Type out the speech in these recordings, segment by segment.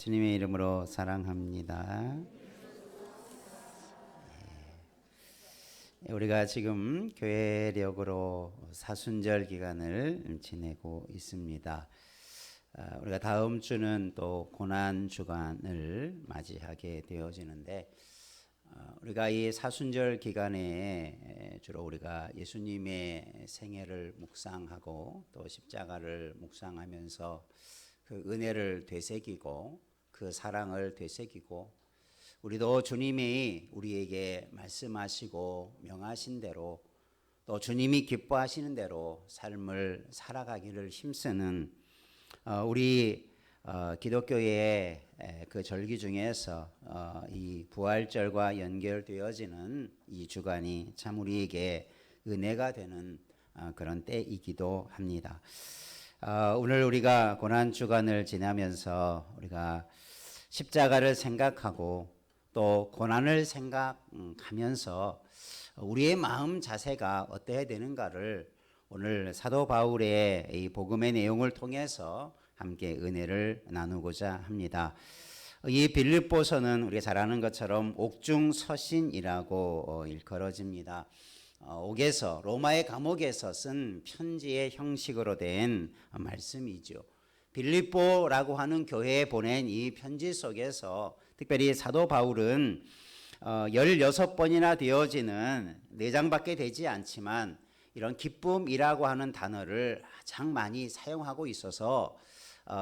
주님의 이름으로 사랑합니다. 우리가 지금 교회력으로 사순절 기간을 지내고 있습니다. 우리가 다음 주는 또 고난 주간을 맞이하게 되어지는데, 우리가 이 사순절 기간에 주로 우리가 예수님의 생애를 묵상하고 또 십자가를 묵상하면서 그 은혜를 되새기고 그 사랑을 되새기고, 우리도 주님이 우리에게 말씀하시고 명하신 대로 또 주님이 기뻐하시는 대로 삶을 살아가기를 힘쓰는 우리 기독교의 그 절기 중에서 이 부활절과 연결되어지는 이 주간이 참 우리에게 은혜가 되는 그런 때이기도 합니다. 오늘 우리가 고난 주간을 지나면서 우리가 십자가를 생각하고 또 고난을 생각하면서 우리의 마음 자세가 어때야 되는가를 오늘 사도 바울의 이 복음의 내용을 통해서 함께 은혜를 나누고자 합니다. 이 빌립보서는 우리가 잘 아는 것처럼 옥중서신이라고 일컬어집니다. 옥에서, 로마의 감옥에서 쓴 편지의 형식으로 된 말씀이죠. 빌립보라고 하는 교회에 보낸 이 편지 속에서 특별히 사도 바울은 16번이나 되어지는 4장밖에 되지 않지만 이런 기쁨이라고 하는 단어를 가장 많이 사용하고 있어서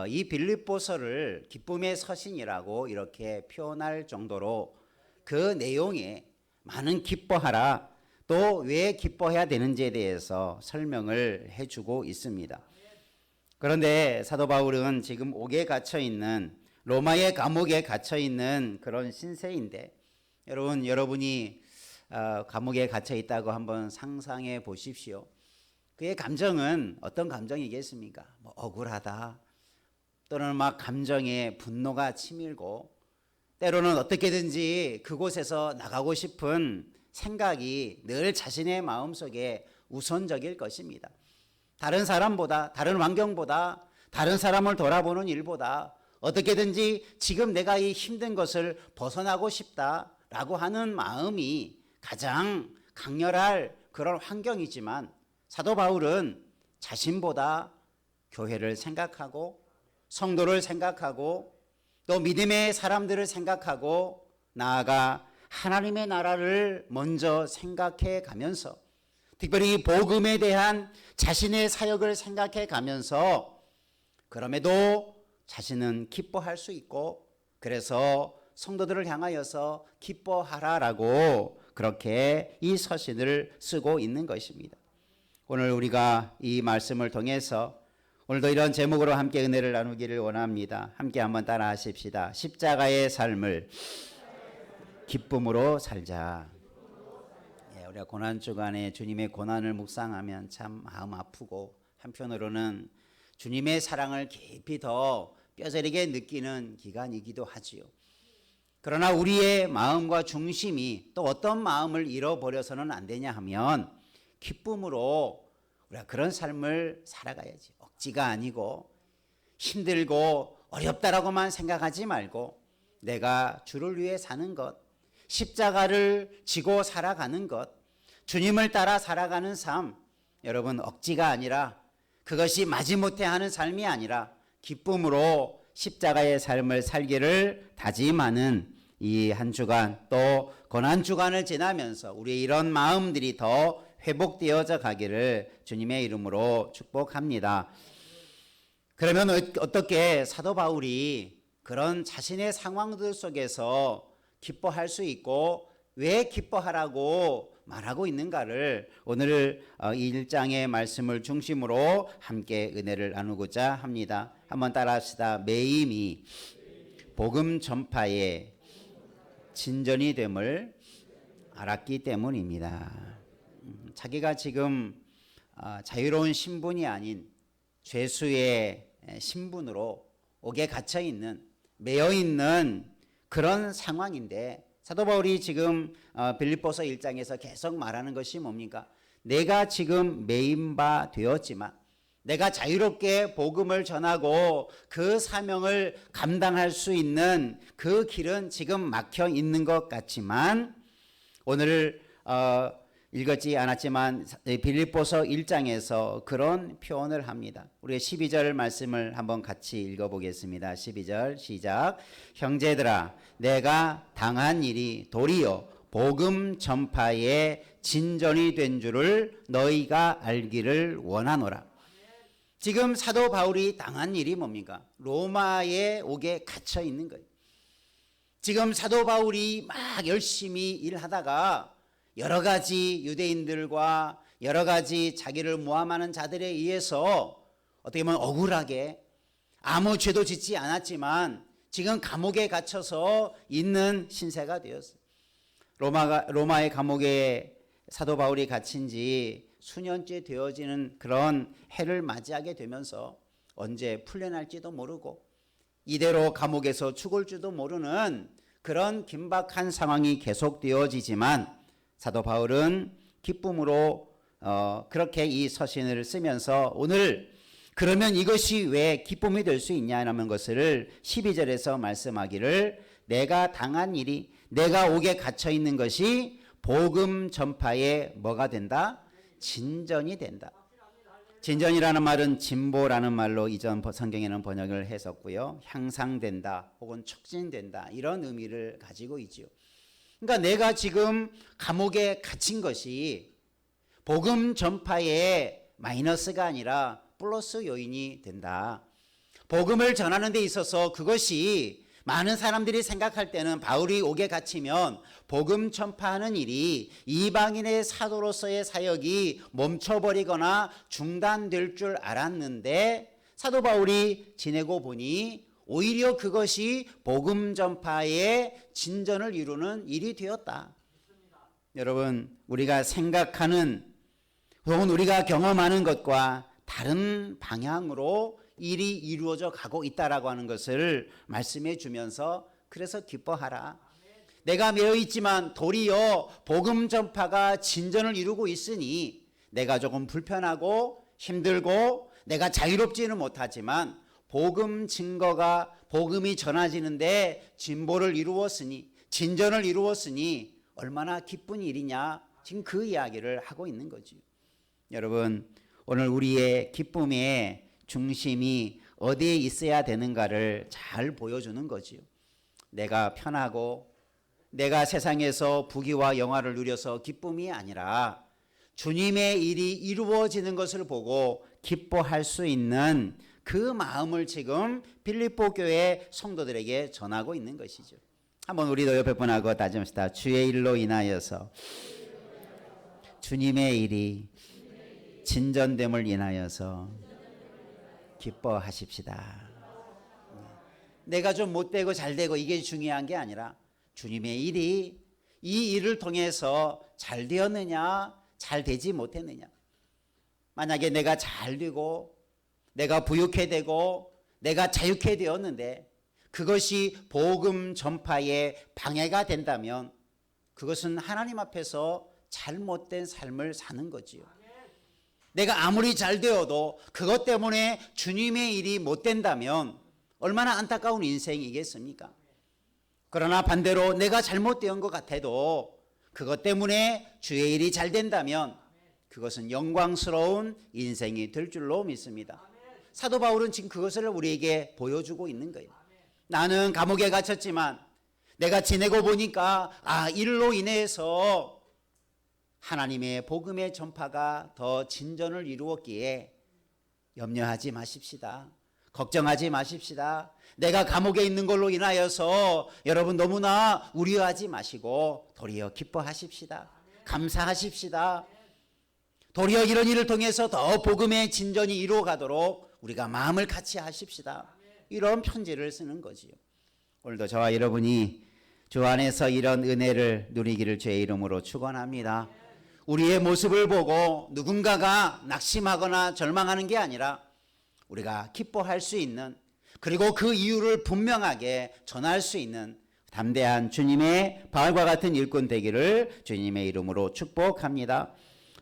이 빌립보서를 기쁨의 서신이라고 이렇게 표현할 정도로 그 내용에 많은 기뻐하라, 또 왜 기뻐해야 되는지에 대해서 설명을 해주고 있습니다. 그런데 사도 바울은 지금 옥에 갇혀 있는, 로마의 감옥에 갇혀 있는 그런 신세인데, 여러분이 감옥에 갇혀 있다고 한번 상상해 보십시오. 그의 감정은 어떤 감정이겠습니까? 억울하다, 또는 막 감정에 분노가 치밀고, 때로는 어떻게든지 그곳에서 나가고 싶은 생각이 늘 자신의 마음속에 우선적일 것입니다. 다른 사람보다, 다른 환경보다, 다른 사람을 돌아보는 일보다 어떻게든지 지금 내가 이 힘든 것을 벗어나고 싶다라고 하는 마음이 가장 강렬할 그런 환경이지만, 사도 바울은 자신보다 교회를 생각하고 성도를 생각하고 또 믿음의 사람들을 생각하고 나아가 하나님의 나라를 먼저 생각해 가면서, 특별히 복음에 대한 자신의 사역을 생각해 가면서, 그럼에도 자신은 기뻐할 수 있고, 그래서 성도들을 향하여서 기뻐하라라고 그렇게 이 서신을 쓰고 있는 것입니다. 오늘 우리가 이 말씀을 통해서 오늘도 이런 제목으로 함께 은혜를 나누기를 원합니다. 함께 한번 따라 하십시다. 십자가의 삶을 기쁨으로 살자. 우리가 고난 주간에 주님의 고난을 묵상하면 참 마음 아프고, 한편으로는 주님의 사랑을 깊이 더 뼈저리게 느끼는 기간이기도 하지요. 그러나 우리의 마음과 중심이 또 어떤 마음을 잃어버려서는 안 되냐 하면, 기쁨으로 우리가 그런 삶을 살아가야지. 억지가 아니고 힘들고 어렵다라고만 생각하지 말고, 내가 주를 위해 사는 것, 십자가를 지고 살아가는 것, 주님을 따라 살아가는 삶, 여러분 억지가 아니라, 그것이 마지못해 하는 삶이 아니라 기쁨으로 십자가의 삶을 살기를 다짐하는 이 한 주간, 또 고난 주간을 지나면서 우리의 이런 마음들이 더 회복되어져 가기를 주님의 이름으로 축복합니다. 그러면 어떻게 사도 바울이 그런 자신의 상황들 속에서 기뻐할 수 있고 왜 기뻐하라고 말하고 있는가를 오늘 이 1장의 말씀을 중심으로 함께 은혜를 나누고자 합니다. 한번 따라합시다. 매임이 복음 전파의 진전이 됨을 알았기 때문입니다. 자기가 지금 자유로운 신분이 아닌 죄수의 신분으로 옥에 갇혀 있는, 매여 있는 그런 상황인데, 사도 바울이 지금 빌립보서 1장에서 계속 말하는 것이 뭡니까? 내가 지금 매인 바 되었지만, 내가 자유롭게 복음을 전하고 그 사명을 감당할 수 있는 그 길은 지금 막혀 있는 것 같지만 오늘 읽었지 않았지만 빌립보서 1장에서 그런 표현을 합니다. 우리가 12절 말씀을 한번 같이 읽어보겠습니다. 12절 시작. 형제들아 내가 당한 일이 도리어 복음 전파의 진전이 된 줄을 너희가 알기를 원하노라. 지금 사도 바울이 당한 일이 뭡니까? 로마의 옥에 갇혀 있는 거예요. 지금 사도 바울이 막 열심히 일하다가 여러 가지 유대인들과 여러 가지 자기를 모함하는 자들에 의해서 어떻게 보면 억울하게 아무 죄도 짓지 않았지만 지금 감옥에 갇혀서 있는 신세가 되었어요. 로마의 감옥에 사도 바울이 갇힌 지 수년째 되어지는 그런 해를 맞이하게 되면서 언제 풀려날지도 모르고 이대로 감옥에서 죽을 줄도 모르는 그런 긴박한 상황이 계속되어지지만 사도 바울은 기쁨으로 그렇게 이 서신을 쓰면서 오늘 그러면 이것이 왜 기쁨이 될 수 있냐는 것을 12절에서 말씀하기를 내가 당한 일이 내가 옥에 갇혀 있는 것이 복음 전파에 뭐가 된다? 진전이 된다. 진전이라는 말은 진보라는 말로 이전 성경에는 번역을 했었고요. 향상된다 혹은 촉진된다 이런 의미를 가지고 있지요. 그러니까 내가 지금 감옥에 갇힌 것이 복음 전파에 마이너스가 아니라 플러스 요인이 된다. 복음을 전하는 데 있어서 그것이 많은 사람들이 생각할 때는 바울이 옥에 갇히면 복음 전파하는 일이 이방인의 사도로서의 사역이 멈춰버리거나 중단될 줄 알았는데 사도 바울이 지내고 보니 오히려 그것이 복음 전파의 진전을 이루는 일이 되었다. 여러분, 우리가 생각하는 혹은 우리가 경험하는 것과 다른 방향으로 일이 이루어져 가고 있다라고 하는 것을 말씀해 주면서 그래서 기뻐하라. 내가 매여 있지만 도리어 복음 전파가 진전을 이루고 있으니 내가 조금 불편하고 힘들고 내가 자유롭지는 못하지만 복음 증거가 복음이 전해지는데 진보를 이루었으니 진전을 이루었으니 얼마나 기쁜 일이냐 지금 그 이야기를 하고 있는 거죠. 여러분 오늘 우리의 기쁨의 중심이 어디에 있어야 되는가를 잘 보여주는 거지요. 내가 편하고 내가 세상에서 부귀와 영화를 누려서 기쁨이 아니라 주님의 일이 이루어지는 것을 보고 기뻐할 수 있는 그 마음을 지금 빌립보 교회 성도들에게 전하고 있는 것이죠. 한번 우리도 옆에 분하고 다짐합시다. 주의 일로 인하여서 주님의 일이 진전됨을 인하여서 기뻐하십시다. 내가 좀 못되고 잘되고 이게 중요한 게 아니라 주님의 일이 이 일을 통해서 잘 되었느냐 잘 되지 못했느냐. 만약에 내가 잘 되고 내가 부유케 되고 내가 자유케 되었는데 그것이 복음 전파에 방해가 된다면 그것은 하나님 앞에서 잘못된 삶을 사는 거지요. 내가 아무리 잘 되어도 그것 때문에 주님의 일이 못 된다면 얼마나 안타까운 인생이겠습니까? 그러나 반대로 내가 잘못된 것 같아도 그것 때문에 주의 일이 잘 된다면 그것은 영광스러운 인생이 될 줄로 믿습니다. 사도 바울은 지금 그것을 우리에게 보여주고 있는 거예요. 나는 감옥에 갇혔지만 내가 지내고 보니까 일로 인해서 하나님의 복음의 전파가 더 진전을 이루었기에 염려하지 마십시다. 걱정하지 마십시다. 내가 감옥에 있는 걸로 인하여서 여러분 너무나 우려하지 마시고 도리어 기뻐하십시다. 감사하십시다. 도리어 이런 일을 통해서 더 복음의 진전이 이루어가도록 우리가 마음을 같이 하십시다. 이런 편지를 쓰는 거지요. 오늘도 저와 여러분이 주 안에서 이런 은혜를 누리기를 주의 이름으로 축원합니다. 우리의 모습을 보고 누군가가 낙심하거나 절망하는 게 아니라 우리가 기뻐할 수 있는 그리고 그 이유를 분명하게 전할 수 있는 담대한 주님의 바울과 같은 일꾼 되기를 주님의 이름으로 축복합니다.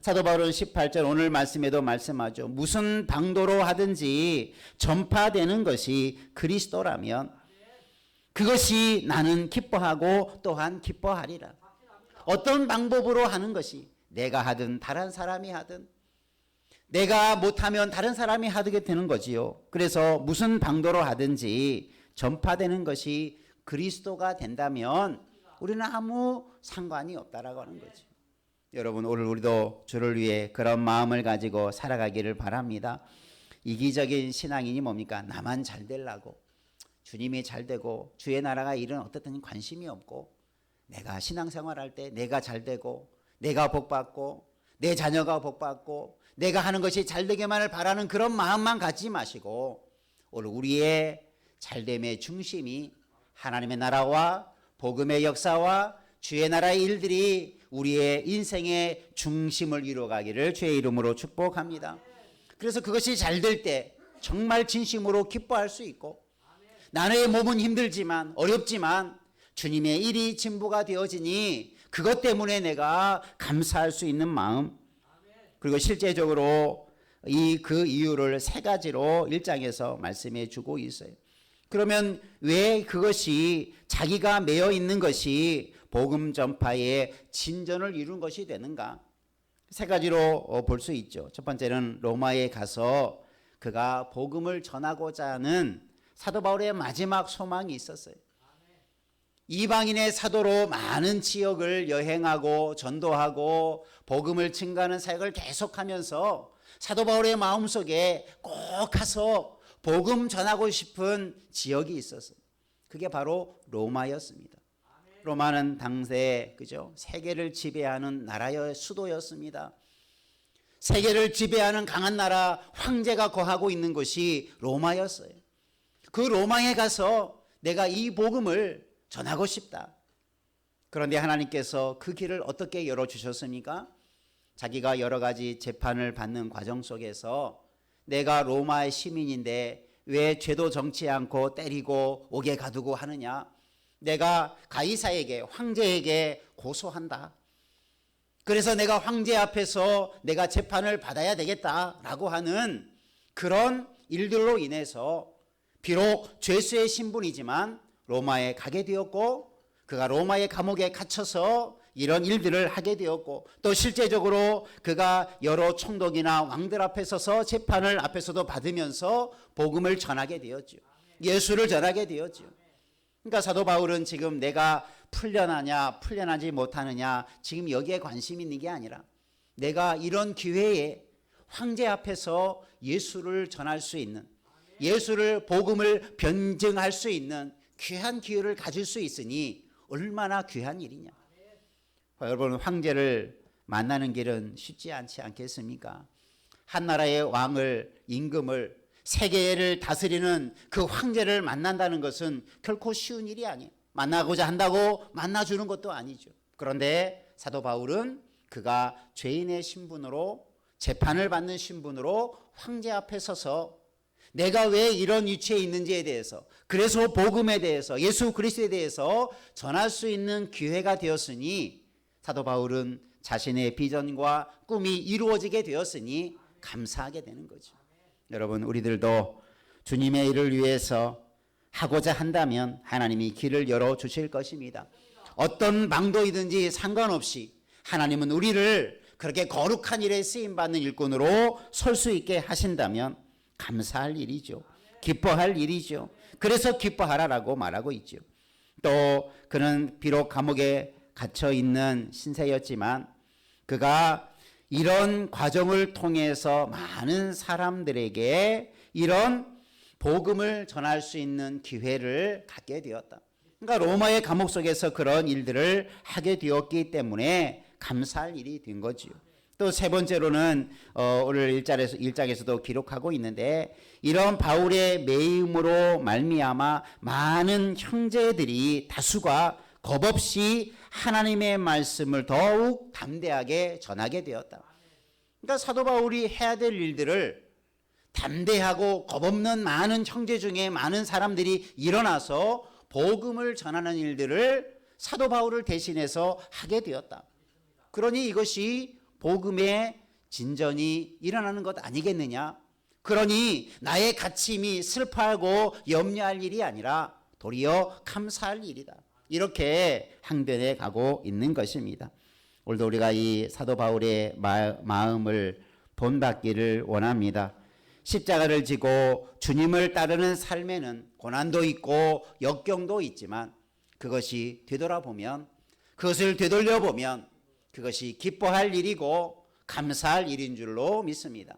사도 바울은 18절 오늘 말씀에도 말씀하죠. 무슨 방도로 하든지 전파되는 것이 그리스도라면 그것이 나는 기뻐하고 또한 기뻐하리라. 어떤 방법으로 하는 것이 내가 하든 다른 사람이 하든 내가 못하면 다른 사람이 하게 되는 거지요. 그래서 무슨 방도로 하든지 전파되는 것이 그리스도가 된다면 우리는 아무 상관이 없다라고 하는 거죠. 여러분 오늘 우리도 주를 위해 그런 마음을 가지고 살아가기를 바랍니다. 이기적인 신앙인이 뭡니까? 나만 잘 되려고 주님이 잘 되고 주의 나라가 이런 어떻든 관심이 없고 내가 신앙생활할 때 내가 잘 되고 내가 복받고 내 자녀가 복받고 내가 하는 것이 잘 되기만을 바라는 그런 마음만 갖지 마시고 오늘 우리의 잘됨의 중심이 하나님의 나라와 복음의 역사와 주의 나라의 일들이 우리의 인생의 중심을 이루어가기를 주의 이름으로 축복합니다. 그래서 그것이 잘 될 때 정말 진심으로 기뻐할 수 있고 나의 몸은 힘들지만 어렵지만 주님의 일이 진보가 되어지니 그것 때문에 내가 감사할 수 있는 마음 그리고 실제적으로 그 이유를 세 가지로 1장에서 말씀해 주고 있어요. 그러면 왜 그것이 자기가 매여 있는 것이 복음 전파의 진전을 이룬 것이 되는가? 세 가지로 볼 수 있죠. 첫 번째는 로마에 가서 그가 복음을 전하고자 하는 사도 바울의 마지막 소망이 있었어요. 이방인의 사도로 많은 지역을 여행하고 전도하고 복음을 증가하는 사역을 계속하면서 사도 바울의 마음속에 꼭 가서 복음 전하고 싶은 지역이 있었어요. 그게 바로 로마였습니다. 로마는 당시에 그죠? 세계를 지배하는 나라의 수도였습니다. 세계를 지배하는 강한 나라 황제가 거하고 있는 곳이 로마였어요. 그 로마에 가서 내가 이 복음을 전하고 싶다. 그런데 하나님께서 그 길을 어떻게 열어주셨습니까? 자기가 여러 가지 재판을 받는 과정 속에서 내가 로마의 시민인데 왜 죄도 정치 않고 때리고 옥에 가두고 하느냐? 내가 가이사에게 황제에게 고소한다. 그래서 내가 황제 앞에서 내가 재판을 받아야 되겠다라고 하는 그런 일들로 인해서 비록 죄수의 신분이지만 로마에 가게 되었고 그가 로마의 감옥에 갇혀서 이런 일들을 하게 되었고 또 실제적으로 그가 여러 총독이나 왕들 앞에 서서 재판을 앞에서도 받으면서 복음을 전하게 되었죠. 예수를 전하게 되었죠. 그러니까 사도 바울은 지금 내가 풀려나냐 풀려나지 못하느냐 지금 여기에 관심 있는 게 아니라 내가 이런 기회에 황제 앞에서 예수를 전할 수 있는 예수를 복음을 변증할 수 있는 귀한 기회를 가질 수 있으니 얼마나 귀한 일이냐. 여러분 황제를 만나는 길은 쉽지 않지 않겠습니까? 한 나라의 왕을 임금을 세계를 다스리는 그 황제를 만난다는 것은 결코 쉬운 일이 아니에요. 만나고자 한다고 만나주는 것도 아니죠. 그런데 사도 바울은 그가 죄인의 신분으로 재판을 받는 신분으로 황제 앞에 서서 내가 왜 이런 위치에 있는지에 대해서 그래서 복음에 대해서 예수 그리스도에 대해서 전할 수 있는 기회가 되었으니 사도 바울은 자신의 비전과 꿈이 이루어지게 되었으니 감사하게 되는 거죠. 여러분 우리들도 주님의 일을 위해서 하고자 한다면 하나님이 길을 열어주실 것입니다. 어떤 방도이든지 상관없이 하나님은 우리를 그렇게 거룩한 일에 쓰임받는 일꾼으로 설 수 있게 하신다면 감사할 일이죠. 기뻐할 일이죠. 그래서 기뻐하라라고 말하고 있죠. 또 그는 비록 감옥에 갇혀 있는 신세였지만 그가 이런 과정을 통해서 많은 사람들에게 이런 복음을 전할 수 있는 기회를 갖게 되었다. 그러니까 로마의 감옥 속에서 그런 일들을 하게 되었기 때문에 감사할 일이 된 거지요. 또 세 번째로는 오늘 1장에서도 기록하고 있는데 이런 바울의 매임으로 말미암아 많은 형제들이 다수가 겁없이 하나님의 말씀을 더욱 담대하게 전하게 되었다. 그러니까 사도 바울이 해야 될 일들을 담대하고 겁없는 많은 형제 중에 많은 사람들이 일어나서 복음을 전하는 일들을 사도 바울을 대신해서 하게 되었다. 그러니 이것이 복음의 진전이 일어나는 것 아니겠느냐? 그러니 나의 갇힘이 슬퍼하고 염려할 일이 아니라 도리어 감사할 일이다. 이렇게 항변해 가고 있는 것입니다. 오늘도 우리가 이 사도 바울의 마음을 본받기를 원합니다. 십자가를 지고 주님을 따르는 삶에는 고난도 있고 역경도 있지만 그것이 되돌아보면, 그것을 되돌려보면 그것이 기뻐할 일이고 감사할 일인 줄로 믿습니다.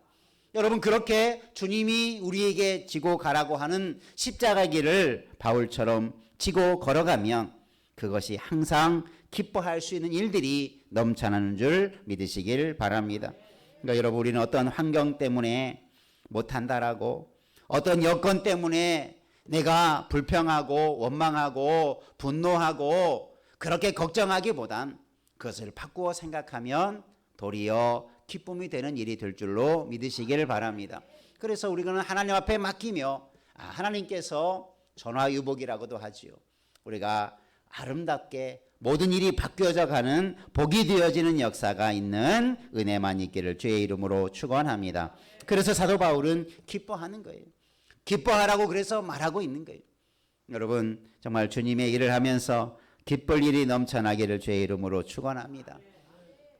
여러분, 그렇게 주님이 우리에게 지고 가라고 하는 십자가 길을 바울처럼 지고 걸어가면 그것이 항상 기뻐할 수 있는 일들이 넘쳐나는 줄 믿으시길 바랍니다. 그러니까 여러분, 우리는 어떤 환경 때문에 못한다라고, 어떤 여건 때문에 내가 불평하고 원망하고 분노하고 그렇게 걱정하기보단 그것을 바꾸어 생각하면 도리어 기쁨이 되는 일이 될 줄로 믿으시길 바랍니다. 그래서 우리는 하나님 앞에 맡기며 하나님께서 전화유복이라고도 하지요. 우리가 아름답게 모든 일이 바뀌어져 가는 복이 되어지는 역사가 있는 은혜만 있기를 주의 이름으로 축원합니다. 그래서 사도 바울은 기뻐하는 거예요. 기뻐하라고 그래서 말하고 있는 거예요. 여러분, 정말 주님의 일을 하면서 기쁠 일이 넘쳐나기를 주의 이름으로 축원합니다.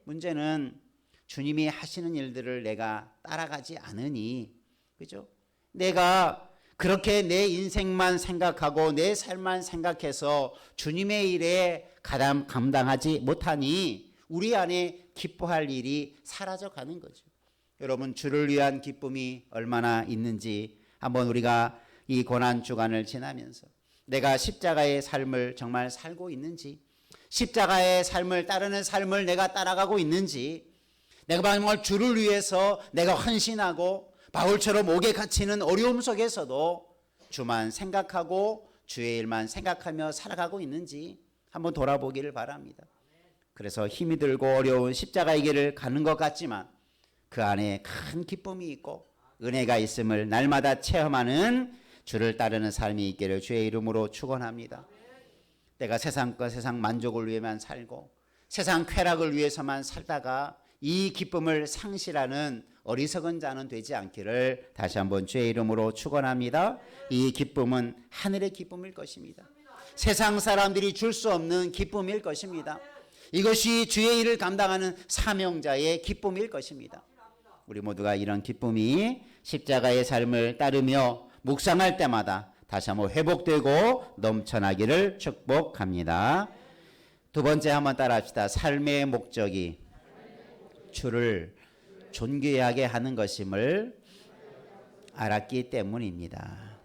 문제는 주님이 하시는 일들을 내가 따라가지 않으니, 그죠? 내가 그렇게 내 인생만 생각하고 내 삶만 생각해서 주님의 일에 감당하지 못하니 우리 안에 기뻐할 일이 사라져 가는 거죠. 여러분, 주를 위한 기쁨이 얼마나 있는지 한번 우리가 이 고난 주간을 지나면서 내가 십자가의 삶을 정말 살고 있는지, 십자가의 삶을 따르는 삶을 내가 따라가고 있는지, 내가 정말 주를 위해서 내가 헌신하고 바울처럼 옥에 갇히는 어려움 속에서도 주만 생각하고 주의 일만 생각하며 살아가고 있는지 한번 돌아보기를 바랍니다. 그래서 힘이 들고 어려운 십자가의 길을 가는 것 같지만 그 안에 큰 기쁨이 있고 은혜가 있음을 날마다 체험하는 주를 따르는 삶이 있기를 주의 이름으로 축원합니다. 내가 세상과 세상 만족을 위해만 살고 세상 쾌락을 위해서만 살다가 이 기쁨을 상실하는 어리석은 자는 되지 않기를 다시 한번 주의 이름으로 축원합니다. 이 기쁨은 하늘의 기쁨일 것입니다. 세상 사람들이 줄 수 없는 기쁨일 것입니다. 이것이 주의 일을 감당하는 사명자의 기쁨일 것입니다. 우리 모두가 이런 기쁨이 십자가의 삶을 따르며 묵상할 때마다 다시 한번 회복되고 넘쳐나기를 축복합니다. 두 번째 한번 따라합시다. 삶의 목적이 주를 존귀하게 하는 것임을 알았기 때문입니다.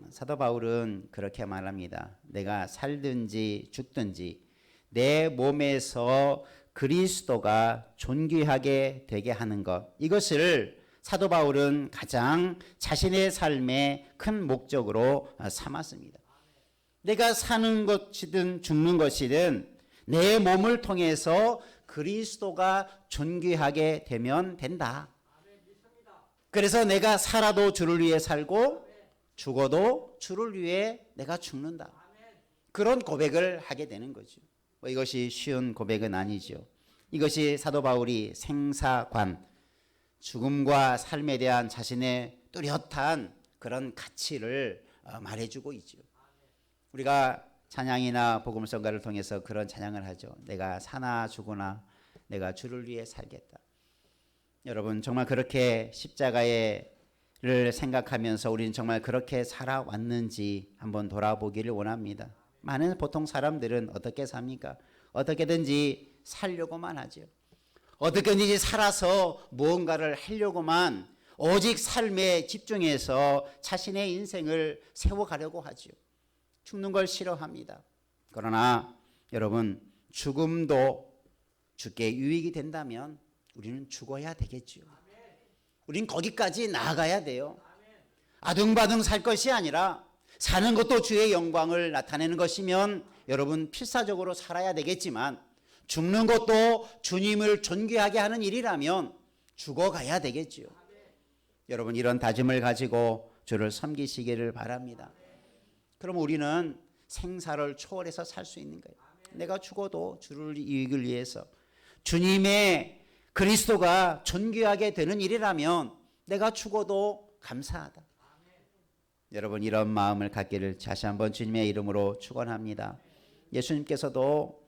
사도 바울은 그렇게 말합니다. 내가 살든지 죽든지 내 몸에서 그리스도가 존귀하게 되게 하는 것, 이것을 사도 바울은 가장 자신의 삶의 큰 목적으로 삼았습니다. 내가 사는 것이든 죽는 것이든 내 몸을 통해서 그리스도가 존귀하게 되면 된다. 그래서 내가 살아도 주를 위해 살고 죽어도 주를 위해 내가 죽는다. 그런 고백을 하게 되는 거죠. 이것이 쉬운 고백은 아니죠. 이것이 사도 바울이 생사관, 죽음과 삶에 대한 자신의 뚜렷한 그런 가치를 말해주고 있죠. 우리가 찬양이나 복음성가를 통해서 그런 찬양을 하죠. 내가 사나 죽으나 내가 주를 위해 살겠다. 여러분, 정말 그렇게 십자가를 생각하면서 우리는 정말 그렇게 살아왔는지 한번 돌아보기를 원합니다. 많은 보통 사람들은 어떻게 삽니까? 어떻게든지 살려고만 하죠. 어떻게든지 살아서 무언가를 하려고만 오직 삶에 집중해서 자신의 인생을 세워가려고 하죠. 죽는 걸 싫어합니다. 그러나 여러분, 죽음도 주께 유익이 된다면 우리는 죽어야 되겠죠. 우린 거기까지 나아가야 돼요. 아둥바둥 살 것이 아니라 사는 것도 주의 영광을 나타내는 것이면 여러분 필사적으로 살아야 되겠지만, 죽는 것도 주님을 존귀하게 하는 일이라면 죽어가야 되겠죠. 여러분, 이런 다짐을 가지고 주를 섬기시기를 바랍니다. 그럼 우리는 생사를 초월해서 살 수 있는 거예요. 내가 죽어도 주를 이익을 위해서 주님의 그리스도가 존귀하게 되는 일이라면 내가 죽어도 감사하다. 여러분, 이런 마음을 갖기를 다시 한번 주님의 이름으로 축원합니다. 예수님께서도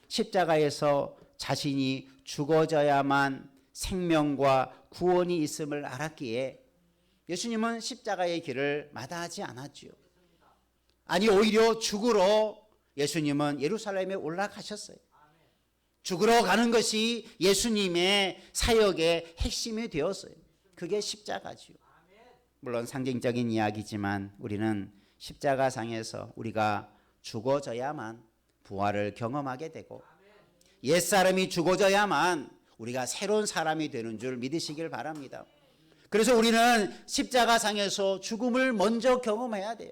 십자가에서 자신이 죽어져야만 생명과 구원이 있음을 알았기에 예수님은 십자가의 길을 마다하지 않았지요. 아니, 오히려 죽으러 예수님은 예루살렘에 올라가셨어요. 죽으러 가는 것이 예수님의 사역의 핵심이 되었어요. 그게 십자가지요. 물론 상징적인 이야기지만 우리는 십자가상에서 우리가 죽어져야만 부활을 경험하게 되고 옛사람이 죽어져야만 우리가 새로운 사람이 되는 줄 믿으시길 바랍니다. 그래서 우리는 십자가상에서 죽음을 먼저 경험해야 돼요.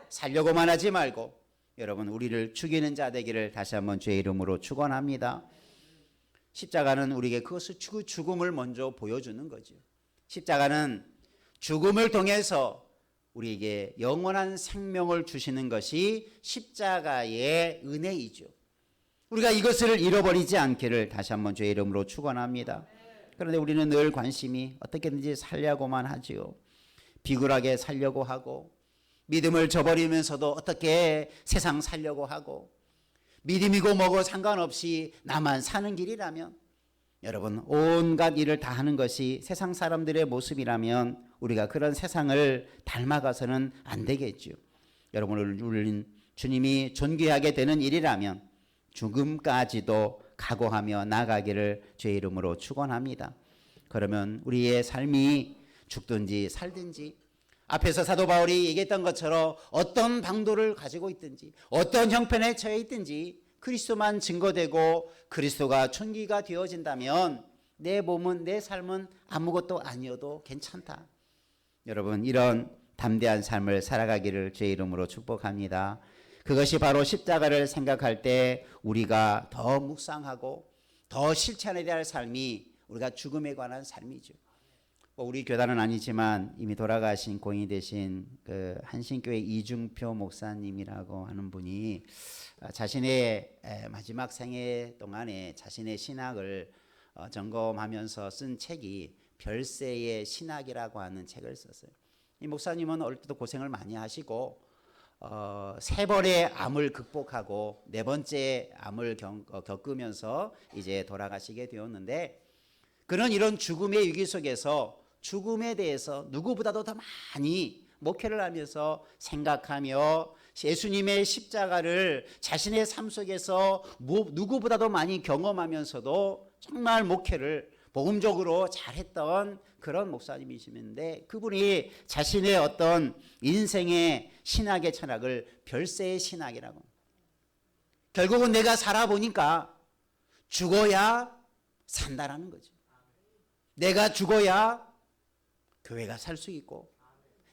살려고만 하지 말고 여러분, 우리를 죽이는 자 되기를 다시 한번 주의 이름으로 축원합니다. 십자가는 우리에게 그것을 죽음을 먼저 보여주는 거죠. 십자가는 죽음을 통해서 우리에게 영원한 생명을 주시는 것이 십자가의 은혜이죠. 우리가 이것을 잃어버리지 않기를 다시 한번 주의 이름으로 축원합니다. 그런데 우리는 늘 관심이 어떻게든지 살려고만 하지요. 비굴하게 살려고 하고 믿음을 저버리면서도 어떻게 세상 살려고 하고 믿음이고 뭐고 상관없이 나만 사는 길이라면 여러분, 온갖 일을 다 하는 것이 세상 사람들의 모습이라면 우리가 그런 세상을 닮아가서는 안 되겠죠. 여러분, 우리는 주님이 존귀하게 되는 일이라면 죽음까지도 각오하며 나가기를 주의 이름으로 축원합니다. 그러면 우리의 삶이 죽든지 살든지 앞에서 사도 바울이 얘기했던 것처럼 어떤 방도를 가지고 있든지 어떤 형편에 처해 있든지 그리스도만 증거되고 그리스도가 존귀가 되어진다면 내 몸은, 내 삶은 아무것도 아니어도 괜찮다. 여러분, 이런 담대한 삶을 살아가기를 주의 이름으로 축복합니다. 그것이 바로 십자가를 생각할 때 우리가 더 묵상하고 더 실천해야 할 삶이 우리가 죽음에 관한 삶이죠. 우리 교단은 아니지만 이미 돌아가신 고인이 되신 그 한신교회 이중표 목사님이라고 하는 분이 자신의 마지막 생애 동안에 자신의 신학을 점검하면서 쓴 책이 별세의 신학이라고 하는 책을 썼어요. 이 목사님은 어릴 때도 고생을 많이 하시고 3번의 암을 극복하고 4번째 암을 겪으면서 이제 돌아가시게 되었는데, 그는 이런 죽음의 위기 속에서 죽음에 대해서 누구보다도 더 많이 목회를 하면서 생각하며 예수님의 십자가를 자신의 삶 속에서 누구보다도 많이 경험하면서도 정말 목회를 복음적으로 잘했던 그런 목사님이시는데, 그분이 자신의 어떤 인생의 신학의 철학을 별세의 신학이라고, 결국은 내가 살아보니까 죽어야 산다라는 거죠. 내가 죽어야 교회가 살 수 있고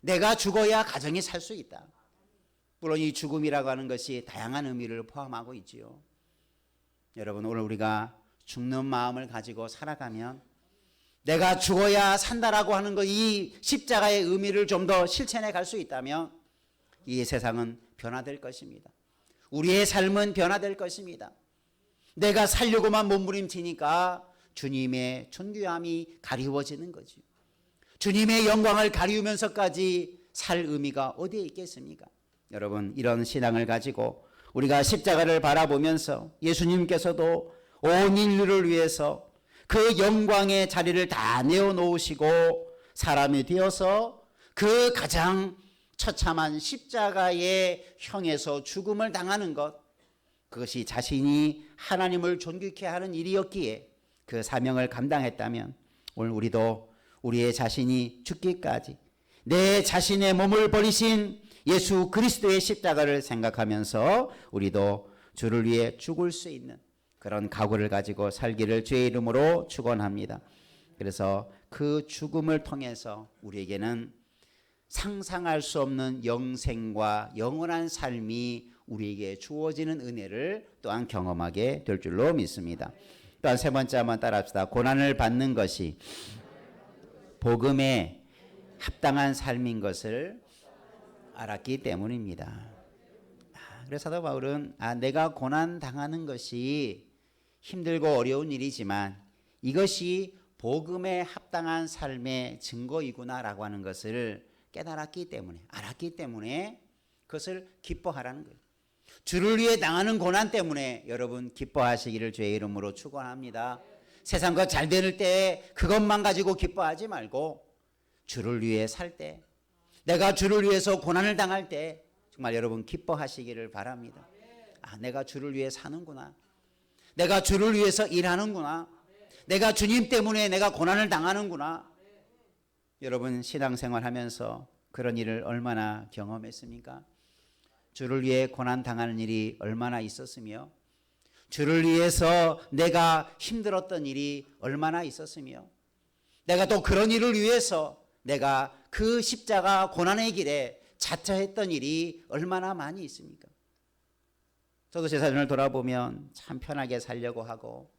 내가 죽어야 가정이 살 수 있다. 물론 이 죽음이라고 하는 것이 다양한 의미를 포함하고 있지요. 여러분, 오늘 우리가 죽는 마음을 가지고 살아가면 내가 죽어야 산다라고 하는 것, 이 십자가의 의미를 좀 더 실천해 갈 수 있다면 이 세상은 변화될 것입니다. 우리의 삶은 변화될 것입니다. 내가 살려고만 몸부림치니까 주님의 존귀함이 가리워지는 거죠. 주님의 영광을 가리우면서까지 살 의미가 어디에 있겠습니까? 여러분, 이런 신앙을 가지고 우리가 십자가를 바라보면서 예수님께서도 온 인류를 위해서 그 영광의 자리를 다 내어놓으시고 사람이 되어서 그 가장 처참한 십자가의 형에서 죽음을 당하는 것, 그것이 자신이 하나님을 존귀케 하는 일이었기에 그 사명을 감당했다면 오늘 우리도 우리의 자신이 죽기까지 내 자신의 몸을 버리신 예수 그리스도의 십자가를 생각하면서 우리도 주를 위해 죽을 수 있는 그런 각오를 가지고 살기를 주의 이름으로 축원합니다. 그래서 그 죽음을 통해서 우리에게는 상상할 수 없는 영생과 영원한 삶이 우리에게 주어지는 은혜를 또한 경험하게 될 줄로 믿습니다. 또한 세 번째 한번 따라합시다. 고난을 받는 것이 복음에 합당한 삶인 것을 알았기 때문입니다. 그래서 사도 바울은 내가 고난 당하는 것이 힘들고 어려운 일이지만 이것이 복음에 합당한 삶의 증거이구나라고 하는 것을 깨달았기 때문에, 알았기 때문에 그것을 기뻐하라는 거예요. 주를 위해 당하는 고난 때문에 여러분 기뻐하시기를 주의 이름으로 축원합니다. 세상 것 잘 될 때 그것만 가지고 기뻐하지 말고 주를 위해 살 때, 내가 주를 위해서 고난을 당할 때 정말 여러분 기뻐하시기를 바랍니다. 아, 내가 주를 위해 사는구나. 내가 주를 위해서 일하는구나. 내가 주님 때문에 내가 고난을 당하는구나. 여러분 신앙생활 하면서 그런 일을 얼마나 경험했습니까? 주를 위해 고난 당하는 일이 얼마나 있었으며, 주를 위해서 내가 힘들었던 일이 얼마나 있었으며, 내가 또 그런 일을 위해서 내가 그 십자가 고난의 길에 자처했던 일이 얼마나 많이 있습니까? 저도 제 사전을 돌아보면 참 편하게 살려고 하고,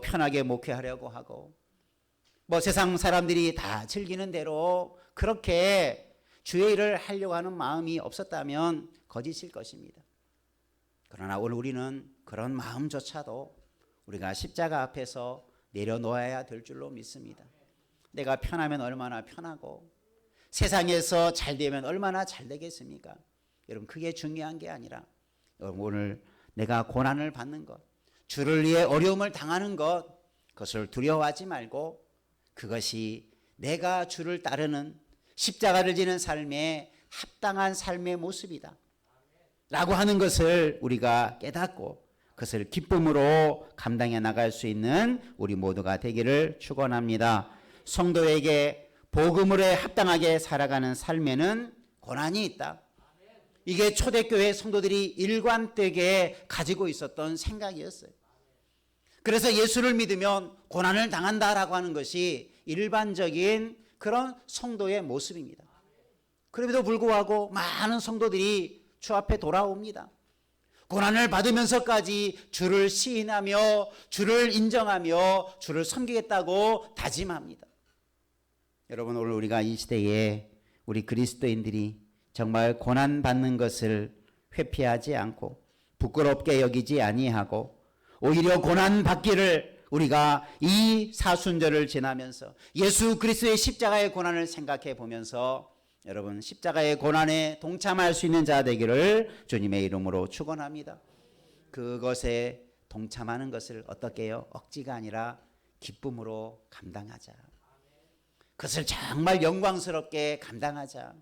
편하게 목회하려고 하고, 세상 사람들이 다 즐기는 대로 그렇게 주의 일을 하려고 하는 마음이 없었다면 거짓일 것입니다. 그러나 오늘 우리는 그런 마음조차도 우리가 십자가 앞에서 내려놓아야 될 줄로 믿습니다. 내가 편하면 얼마나 편하고 세상에서 잘 되면 얼마나 잘 되겠습니까? 여러분 그게 중요한 게 아니라 오늘 내가 고난을 받는 것, 주를 위해 어려움을 당하는 것, 그것을 두려워하지 말고 그것이 내가 주를 따르는 십자가를 지는 삶의 합당한 삶의 모습이다 라고 하는 것을 우리가 깨닫고 그것을 기쁨으로 감당해 나갈 수 있는 우리 모두가 되기를 축원합니다. 성도에게 복음으로 합당하게 살아가는 삶에는 고난이 있다. 이게 초대교회 성도들이 일관되게 가지고 있었던 생각이었어요. 그래서 예수를 믿으면 고난을 당한다라고 하는 것이 일반적인 그런 성도의 모습입니다. 그럼에도 불구하고 많은 성도들이 주 앞에 돌아옵니다. 고난을 받으면서까지 주를 시인하며 주를 인정하며 주를 섬기겠다고 다짐합니다. 여러분 오늘 우리가 이 시대에 우리 그리스도인들이 정말 고난받는 것을 회피하지 않고 부끄럽게 여기지 아니하고 오히려 고난받기를 우리가 이 사순절을 지나면서 예수 그리스도의 십자가의 고난을 생각해 보면서 여러분 십자가의 고난에 동참할 수 있는 자 되기를 주님의 이름으로 축원합니다. 그것에 동참하는 것을 어떻게 해요? 억지가 아니라 기쁨으로 감당하자. 그것을 정말 영광스럽게 감당하자.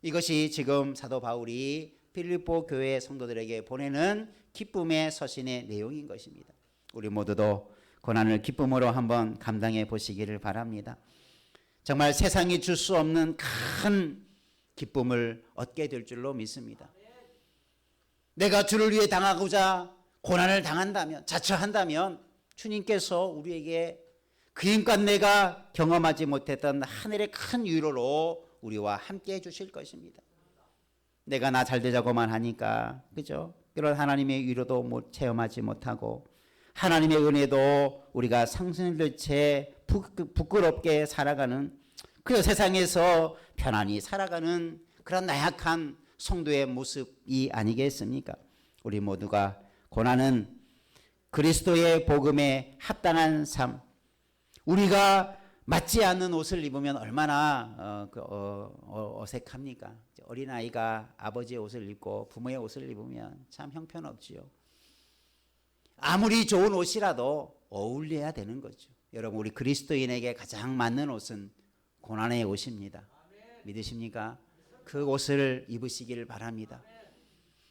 이것이 지금 사도 바울이 필리포 교회 성도들에게 보내는 기쁨의 서신의 내용인 것입니다. 우리 모두도 고난을 기쁨으로 한번 감당해 보시기를 바랍니다. 정말 세상이 줄 수 없는 큰 기쁨을 얻게 될 줄로 믿습니다. 내가 주를 위해 당하고자 고난을 당한다면, 자처한다면 주님께서 우리에게 그인과 내가 경험하지 못했던 하늘의 큰 위로로 우리와 함께 해주실 것입니다. 내가 나 잘 되자고만 하니까 그죠? 그런 하나님의 위로도 체험하지 못하고 하나님의 은혜도 우리가 상승될 채 부끄럽게 살아가는 그 세상에서 편안히 살아가는 그런 나약한 성도의 모습이 아니겠습니까? 우리 모두가 고난은 그리스도의 복음에 합당한 삶, 우리가 맞지 않는 옷을 입으면 얼마나 어색합니까? 어린아이가 아버지의 옷을 입고 부모의 옷을 입으면 참 형편없지요. 아무리 좋은 옷이라도 어울려야 되는 거죠. 여러분 우리 그리스도인에게 가장 맞는 옷은 고난의 옷입니다. 믿으십니까? 그 옷을 입으시기를 바랍니다.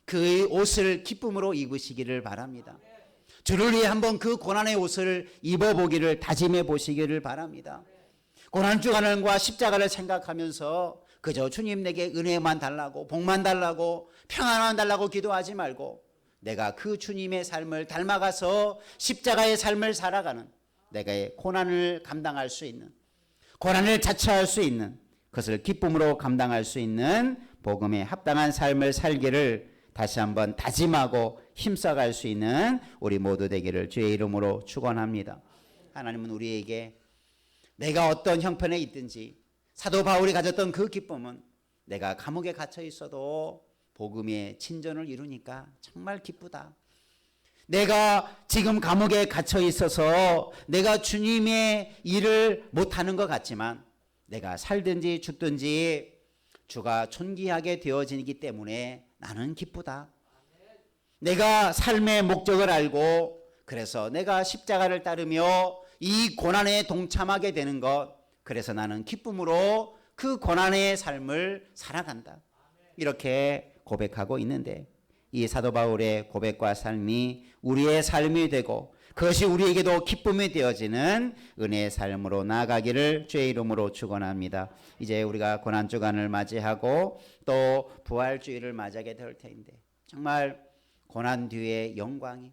그 옷을 기쁨으로 입으시기를 바랍니다. 주를 위해 한번 그 고난의 옷을 입어보기를 다짐해 보시기를 바랍니다. 고난주간과 십자가를 생각하면서 그저 주님 내게 은혜만 달라고 복만 달라고 평안만 달라고 기도하지 말고 내가 그 주님의 삶을 닮아가서 십자가의 삶을 살아가는 내가 고난을 감당할 수 있는 고난을 자처할 수 있는 그것을 기쁨으로 감당할 수 있는 복음에 합당한 삶을 살기를 다시 한번 다짐하고 힘써갈 수 있는 우리 모두 되기를 주의 이름으로 축원합니다. 하나님은 우리에게 내가 어떤 형편에 있든지 사도 바울이 가졌던 그 기쁨은 내가 감옥에 갇혀 있어도 복음의 친전을 이루니까 정말 기쁘다. 내가 지금 감옥에 갇혀 있어서 내가 주님의 일을 못하는 것 같지만 내가 살든지 죽든지 주가 존귀하게 되어지기 때문에 나는 기쁘다. 내가 삶의 목적을 알고 그래서 내가 십자가를 따르며 이 고난에 동참하게 되는 것, 그래서 나는 기쁨으로 그 고난의 삶을 살아간다. 이렇게 고백하고 있는데 이 사도 바울의 고백과 삶이 우리의 삶이 되고 그것이 우리에게도 기쁨이 되어지는 은혜의 삶으로 나아가기를 주의 이름으로 축원합니다. 이제 우리가 고난주간을 맞이하고 또 부활주일을 맞이하게 될 텐데 정말 고난 뒤의 영광이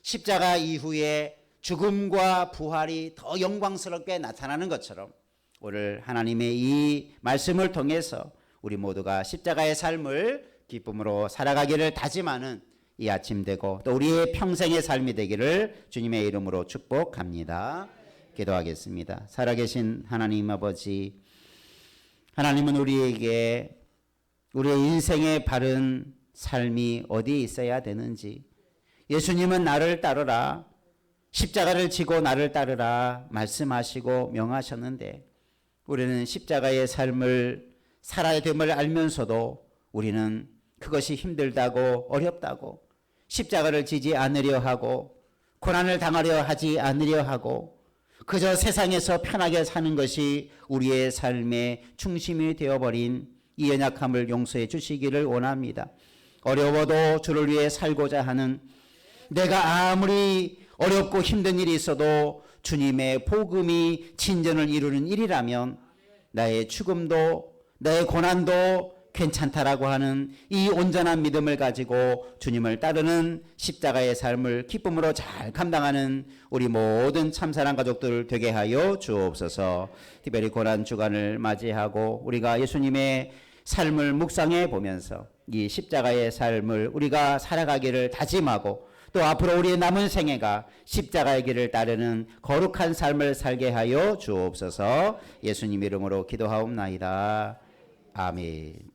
십자가 이후에 죽음과 부활이 더 영광스럽게 나타나는 것처럼 오늘 하나님의 이 말씀을 통해서 우리 모두가 십자가의 삶을 기쁨으로 살아가기를 다짐하는 이 아침 되고 또 우리의 평생의 삶이 되기를 주님의 이름으로 축복합니다. 기도하겠습니다. 살아계신 하나님 아버지, 하나님은 우리에게 우리의 인생의 바른 삶이 어디에 있어야 되는지, 예수님은 나를 따르라, 십자가를 지고 나를 따르라 말씀하시고 명하셨는데 우리는 십자가의 삶을 살아야 됨을 알면서도 우리는 그것이 힘들다고 어렵다고 십자가를 지지 않으려 하고 고난을 당하려 하지 않으려 하고 그저 세상에서 편하게 사는 것이 우리의 삶의 중심이 되어버린 이 연약함을 용서해 주시기를 원합니다. 어려워도 주를 위해 살고자 하는, 내가 아무리 어렵고 힘든 일이 있어도 주님의 복음이 진전을 이루는 일이라면 나의 죽음도 나의 고난도 괜찮다라고 하는 이 온전한 믿음을 가지고 주님을 따르는 십자가의 삶을 기쁨으로 잘 감당하는 우리 모든 참사랑 가족들 되게 하여 주옵소서. 특별히 고난 주간을 맞이하고 우리가 예수님의 삶을 묵상해 보면서 이 십자가의 삶을 우리가 살아가기를 다짐하고 또 앞으로 우리의 남은 생애가 십자가의 길을 따르는 거룩한 삶을 살게 하여 주옵소서. 예수님 이름으로 기도하옵나이다. 아멘.